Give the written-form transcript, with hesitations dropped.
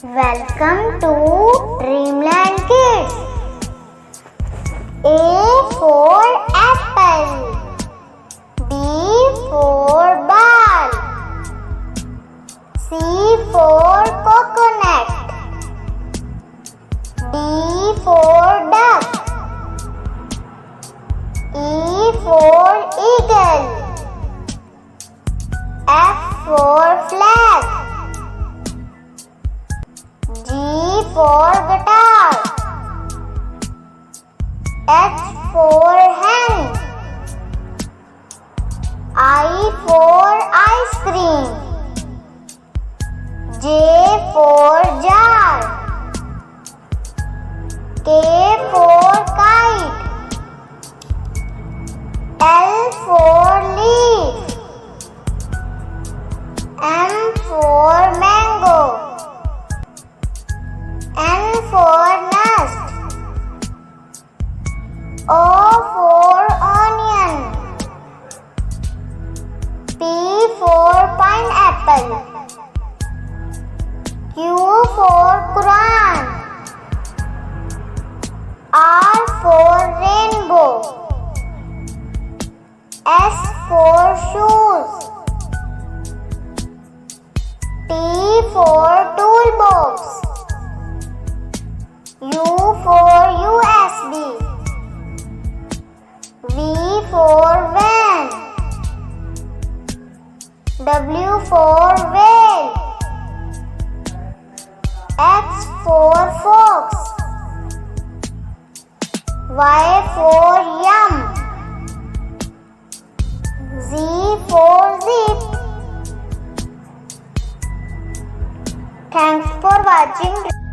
Welcome to Dreamland Kids. A for apple. B for ball. C for coconut. D for duck. E for eagle. F for flag. G for guitar. H for hen. I for ice cream. J for jar. K for kite. L for leaf. M for mango. N for nest. O for onion. P for pineapple. Q for Quran. R for rainbow. S for shoes. T for toolbox. U for USB. V for van. W for whale. X for fox. Y for yum. Z for zip. Thanks for watching.